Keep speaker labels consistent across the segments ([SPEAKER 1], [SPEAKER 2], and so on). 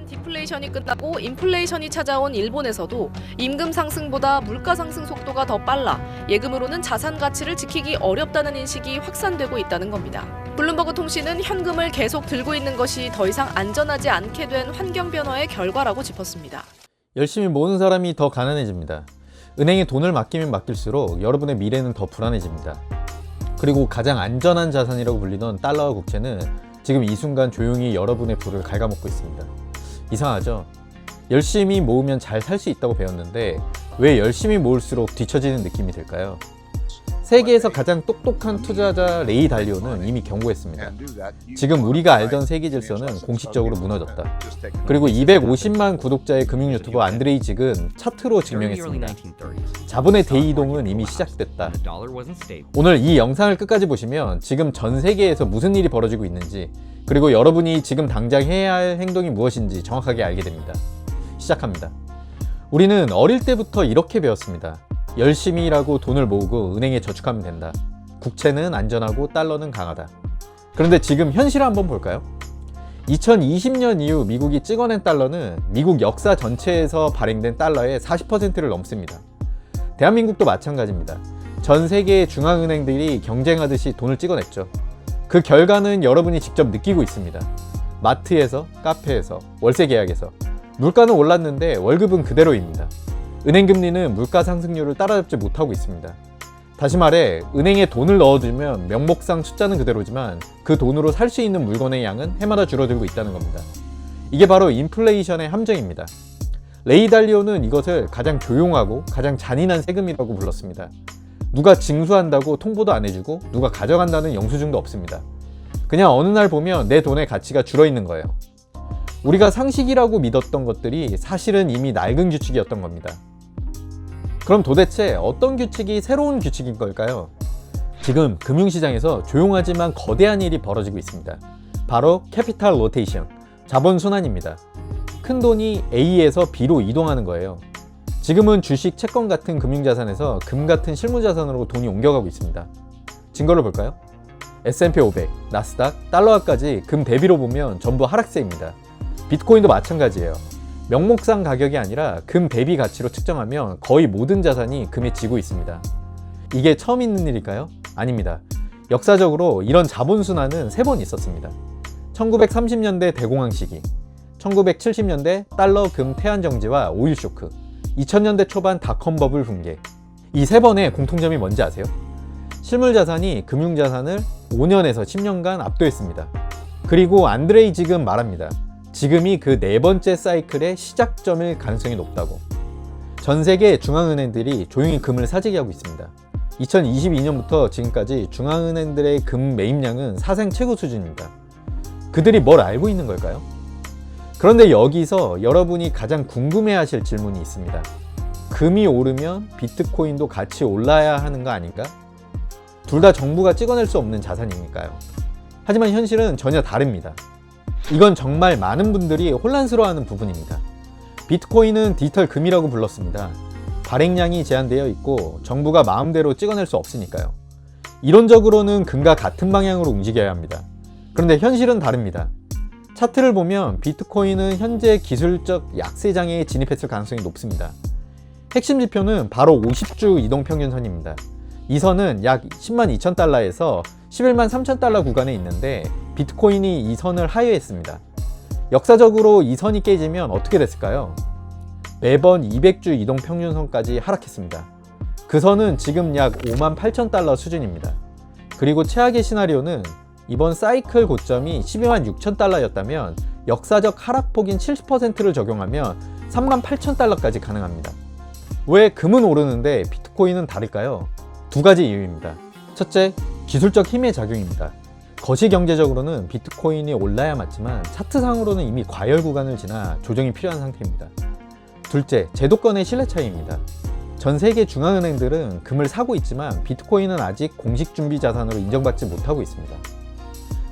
[SPEAKER 1] 디플레이션이 끝나고 인플레이션이 찾아온 일본에서도 임금 상승보다 물가 상승 속도가 더 빨라 예금으로는 자산 가치를 지키기 어렵다는 인식이 확산되고 있다는 겁니다. 블룸버그 통신은 현금을 계속 들고 있는 것이 더 이상 안전하지 않게 된 환경 변화의 결과라고 짚었습니다.
[SPEAKER 2] 열심히 모으는 사람이 더 가난해집니다. 은행에 돈을 맡기면 맡길수록 여러분의 미래는 더 불안해집니다. 그리고 가장 안전한 자산이라고 불리던 달러와 국채는 지금 이 순간 조용히 여러분의 부를 갉아먹고 있습니다. 이상하죠? 열심히 모으면 잘 살 수 있다고 배웠는데 왜 열심히 모을수록 뒤처지는 느낌이 들까요? 세계에서 가장 똑똑한 투자자 레이 달리오는 이미 경고했습니다. 지금 우리가 알던 세계 질서는 공식적으로 무너졌다. 그리고 250만 구독자의 금융 유튜버 안드레이 직은 차트로 증명했습니다. 자본의 대이동은 이미 시작됐다. 오늘 이 영상을 끝까지 보시면 지금 전 세계에서 무슨 일이 벌어지고 있는지, 그리고 여러분이 지금 당장 해야 할 행동이 무엇인지 정확하게 알게 됩니다. 시작합니다. 우리는 어릴 때부터 이렇게 배웠습니다. 열심히 일하고 돈을 모으고 은행에 저축하면 된다. 국채는 안전하고 달러는 강하다. 그런데 지금 현실을 한번 볼까요? 2020년 이후 미국이 찍어낸 달러는 미국 역사 전체에서 발행된 달러의 40%를 넘습니다. 대한민국도 마찬가지입니다. 전 세계의 중앙은행들이 경쟁하듯이 돈을 찍어냈죠. 그 결과는 여러분이 직접 느끼고 있습니다. 마트에서, 카페에서, 월세 계약에서. 물가는 올랐는데 월급은 그대로입니다. 은행 금리는 물가 상승률을 따라잡지 못하고 있습니다. 다시 말해, 은행에 돈을 넣어두면 명목상 숫자는 그대로지만 그 돈으로 살 수 있는 물건의 양은 해마다 줄어들고 있다는 겁니다. 이게 바로 인플레이션의 함정입니다. 레이 달리오는 이것을 가장 조용하고 가장 잔인한 세금이라고 불렀습니다. 누가 징수한다고 통보도 안 해주고 누가 가져간다는 영수증도 없습니다. 그냥 어느 날 보면 내 돈의 가치가 줄어있는 거예요. 우리가 상식이라고 믿었던 것들이 사실은 이미 낡은 규칙이었던 겁니다. 그럼 도대체 어떤 규칙이 새로운 규칙인 걸까요? 지금 금융시장에서 조용하지만 거대한 일이 벌어지고 있습니다. 바로 캐피탈 로테이션, 자본 순환입니다. 큰 돈이 A에서 B로 이동하는 거예요. 지금은 주식, 채권 같은 금융자산에서 금 같은 실무자산으로 돈이 옮겨가고 있습니다. 증거를 볼까요? S&P 500, 나스닥, 달러화까지 금 대비로 보면 전부 하락세입니다. 비트코인도 마찬가지예요. 명목상 가격이 아니라 금 대비 가치로 측정하면 거의 모든 자산이 금에 지고 있습니다. 이게 처음 있는 일일까요? 아닙니다. 역사적으로 이런 자본순환은 3번 있었습니다. 1930년대 대공황 시기, 1970년대 달러 금 태안 정지와 오일 쇼크, 2000년대 초반 닷컴 버블 붕괴. 이 3번의 공통점이 뭔지 아세요? 실물 자산이 금융 자산을 5년에서 10년간 압도했습니다. 그리고 안드레이 직은 말합니다. 지금이 그 4번째 사이클의 시작점일 가능성이 높다고. 전 세계 중앙은행들이 조용히 금을 사재기 하고 있습니다. 2022년부터 지금까지 중앙은행들의 금 매입량은 사상 최고 수준입니다. 그들이 뭘 알고 있는 걸까요? 그런데 여기서 여러분이 가장 궁금해하실 질문이 있습니다. 금이 오르면 비트코인도 같이 올라야 하는 거 아닌가? 둘 다 정부가 찍어낼 수 없는 자산이니까요. 하지만 현실은 전혀 다릅니다. 이건 정말 많은 분들이 혼란스러워하는 부분입니다. 비트코인은 디지털 금이라고 불렀습니다. 발행량이 제한되어 있고 정부가 마음대로 찍어낼 수 없으니까요. 이론적으로는 금과 같은 방향으로 움직여야 합니다. 그런데 현실은 다릅니다. 차트를 보면 비트코인은 현재 기술적 약세 장애에 진입했을 가능성이 높습니다. 핵심 지표는 바로 50주 이동평균선입니다. 이 선은 약 10만 2천 달러에서 11만 3천 달러 구간에 있는데 비트코인이 이 선을 하회했습니다. 역사적으로 이 선이 깨지면 어떻게 됐을까요? 매번 200주 이동평균선까지 하락했습니다. 그 선은 지금 약 5만 8천 달러 수준입니다. 그리고 최악의 시나리오는 이번 사이클 고점이 12만 6천 달러였다면 역사적 하락폭인 70%를 적용하면 3만 8천 달러까지 가능합니다. 왜 금은 오르는데 비트코인은 다를까요? 2가지 이유입니다. 첫째, 기술적 힘의 작용입니다. 거시경제적으로는 비트코인이 올라야 맞지만 차트상으로는 이미 과열 구간을 지나 조정이 필요한 상태입니다. 둘째, 제도권의 신뢰 차이입니다. 전 세계 중앙은행들은 금을 사고 있지만 비트코인은 아직 공식 준비 자산으로 인정받지 못하고 있습니다.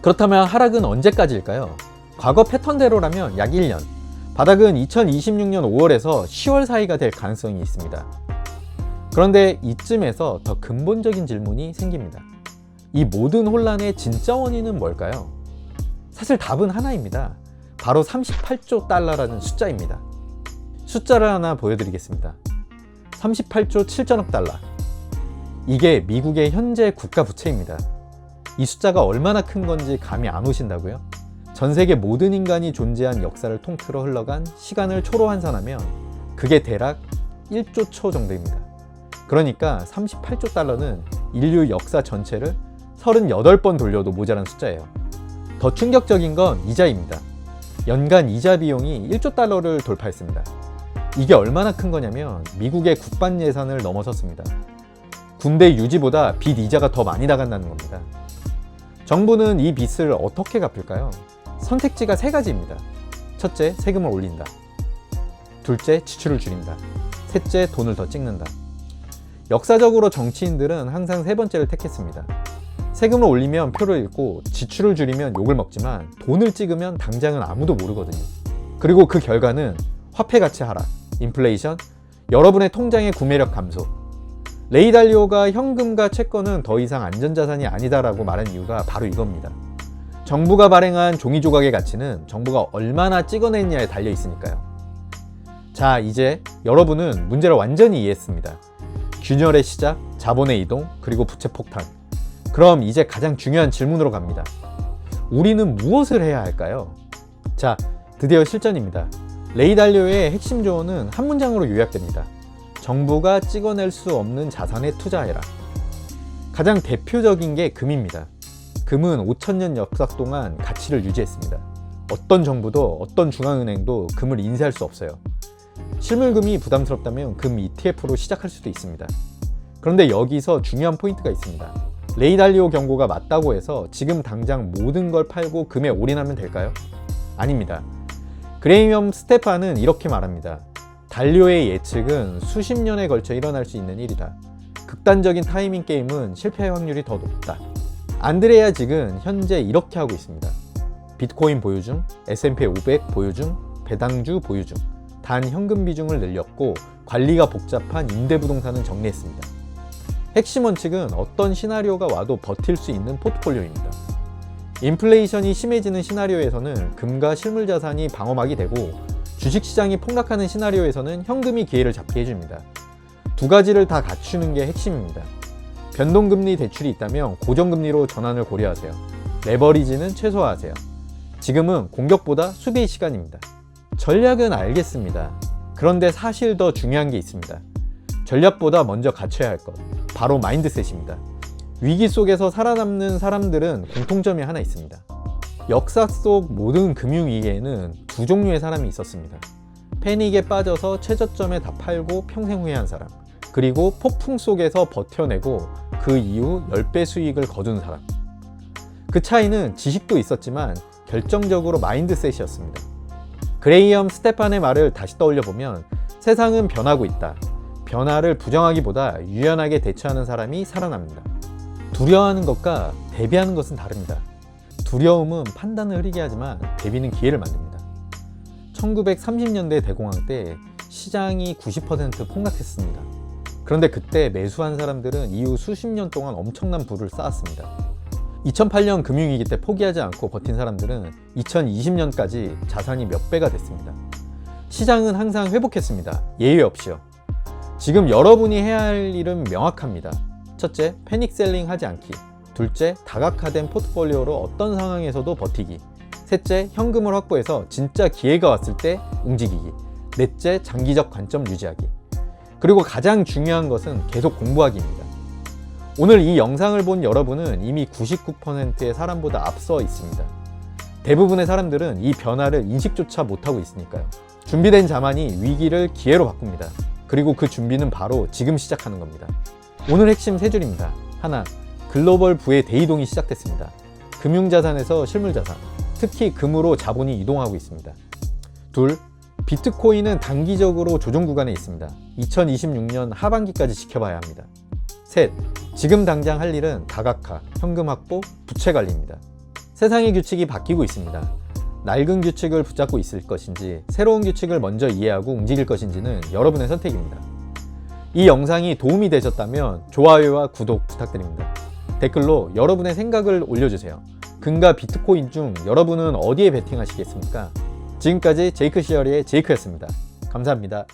[SPEAKER 2] 그렇다면 하락은 언제까지일까요? 과거 패턴대로라면 약 1년, 바닥은 2026년 5월에서 10월 사이가 될 가능성이 있습니다. 그런데 이쯤에서 더 근본적인 질문이 생깁니다. 이 모든 혼란의 진짜 원인은 뭘까요? 사실 답은 하나입니다. 바로 38조 달러라는 숫자입니다. 숫자를 하나 보여드리겠습니다. 38조 7천억 달러. 이게 미국의 현재 국가 부채입니다. 이 숫자가 얼마나 큰 건지 감이 안 오신다고요? 전 세계 모든 인간이 존재한 역사를 통틀어 흘러간 시간을 초로 환산하면 그게 대략 1조 초 정도입니다. 그러니까 38조 달러는 인류 역사 전체를 38번 돌려도 모자란 숫자예요. 더 충격적인 건 이자입니다. 연간 이자 비용이 1조 달러를 돌파했습니다. 이게 얼마나 큰 거냐면 미국의 국방 예산을 넘어섰습니다. 군대 유지보다 빚 이자가 더 많이 나간다는 겁니다. 정부는 이 빚을 어떻게 갚을까요? 선택지가 3가지입니다. 첫째, 세금을 올린다. 둘째, 지출을 줄인다. 셋째, 돈을 더 찍는다. 역사적으로 정치인들은 항상 3번째를 택했습니다. 세금을 올리면 표를 잃고 지출을 줄이면 욕을 먹지만 돈을 찍으면 당장은 아무도 모르거든요. 그리고 그 결과는 화폐 가치 하락, 인플레이션, 여러분의 통장의 구매력 감소. 레이 달리오가 현금과 채권은 더 이상 안전자산이 아니다라고 말한 이유가 바로 이겁니다. 정부가 발행한 종이 조각의 가치는 정부가 얼마나 찍어냈냐에 달려 있으니까요. 자, 이제 여러분은 문제를 완전히 이해했습니다. 균열의 시작, 자본의 이동, 그리고 부채 폭탄. 그럼 이제 가장 중요한 질문으로 갑니다. 우리는 무엇을 해야 할까요? 자, 드디어 실전입니다. 레이 달리오의 핵심 조언은 한 문장으로 요약됩니다. 정부가 찍어낼 수 없는 자산에 투자해라. 가장 대표적인 게 금입니다. 금은 5,000년 역사 동안 가치를 유지했습니다. 어떤 정부도 어떤 중앙은행도 금을 인쇄할 수 없어요. 실물금이 부담스럽다면 금 ETF로 시작할 수도 있습니다. 그런데 여기서 중요한 포인트가 있습니다. 레이 달리오 경고가 맞다고 해서 지금 당장 모든 걸 팔고 금에 올인하면 될까요? 아닙니다. 그레이엄 스테판은 이렇게 말합니다. 달리오의 예측은 수십 년에 걸쳐 일어날 수 있는 일이다. 극단적인 타이밍 게임은 실패 확률이 더 높다. 안드레아 직은 현재 이렇게 하고 있습니다. 비트코인 보유 중, S&P 500 보유 중, 배당주 보유 중. 단 현금 비중을 늘렸고 관리가 복잡한 임대부동산은 정리했습니다. 핵심 원칙은 어떤 시나리오가 와도 버틸 수 있는 포트폴리오입니다. 인플레이션이 심해지는 시나리오에서는 금과 실물 자산이 방어막이 되고 주식시장이 폭락하는 시나리오에서는 현금이 기회를 잡게 해줍니다. 두 가지를 다 갖추는 게 핵심입니다. 변동금리 대출이 있다면 고정금리로 전환을 고려하세요. 레버리지는 최소화하세요. 지금은 공격보다 수비의 시간입니다. 전략은 알겠습니다. 그런데 사실 더 중요한 게 있습니다. 전략보다 먼저 갖춰야 할 것, 바로 마인드셋입니다. 위기 속에서 살아남는 사람들은 공통점이 하나 있습니다. 역사 속 모든 금융위기에는 두 종류의 사람이 있었습니다. 패닉에 빠져서 최저점에 다 팔고 평생 후회한 사람, 그리고 폭풍 속에서 버텨내고 그 이후 10배 수익을 거둔 사람. 그 차이는 지식도 있었지만 결정적으로 마인드셋이었습니다. 그레이엄 스테판의 말을 다시 떠올려보면 세상은 변하고 있다. 변화를 부정하기보다 유연하게 대처하는 사람이 살아납니다. 두려워하는 것과 대비하는 것은 다릅니다. 두려움은 판단을 흐리게 하지만 대비는 기회를 만듭니다. 1930년대 대공황 때 시장이 90% 폭락했습니다. 그런데 그때 매수한 사람들은 이후 수십 년 동안 엄청난 부를 쌓았습니다. 2008년 금융위기 때 포기하지 않고 버틴 사람들은 2020년까지 자산이 몇 배가 됐습니다. 시장은 항상 회복했습니다. 예외 없이요. 지금 여러분이 해야 할 일은 명확합니다. 첫째, 패닉셀링 하지 않기. 둘째, 다각화된 포트폴리오로 어떤 상황에서도 버티기. 셋째, 현금을 확보해서 진짜 기회가 왔을 때 움직이기. 넷째, 장기적 관점 유지하기. 그리고 가장 중요한 것은 계속 공부하기입니다. 오늘 이 영상을 본 여러분은 이미 99%의 사람보다 앞서 있습니다. 대부분의 사람들은 이 변화를 인식조차 못하고 있으니까요. 준비된 자만이 위기를 기회로 바꿉니다. 그리고 그 준비는 바로 지금 시작하는 겁니다. 오늘 핵심 3줄입니다. 하나, 글로벌 부의 대이동이 시작됐습니다. 금융자산에서 실물자산, 특히 금으로 자본이 이동하고 있습니다. 둘, 비트코인은 단기적으로 조정 구간에 있습니다. 2026년 하반기까지 지켜봐야 합니다. 셋, 지금 당장 할 일은 다각화, 현금 확보, 부채 관리입니다. 세상의 규칙이 바뀌고 있습니다. 낡은 규칙을 붙잡고 있을 것인지 새로운 규칙을 먼저 이해하고 움직일 것인지는 여러분의 선택입니다. 이 영상이 도움이 되셨다면 좋아요와 구독 부탁드립니다. 댓글로 여러분의 생각을 올려주세요. 금과 비트코인 중 여러분은 어디에 베팅하시겠습니까? 지금까지 제이크 시어리의 제이크였습니다. 감사합니다.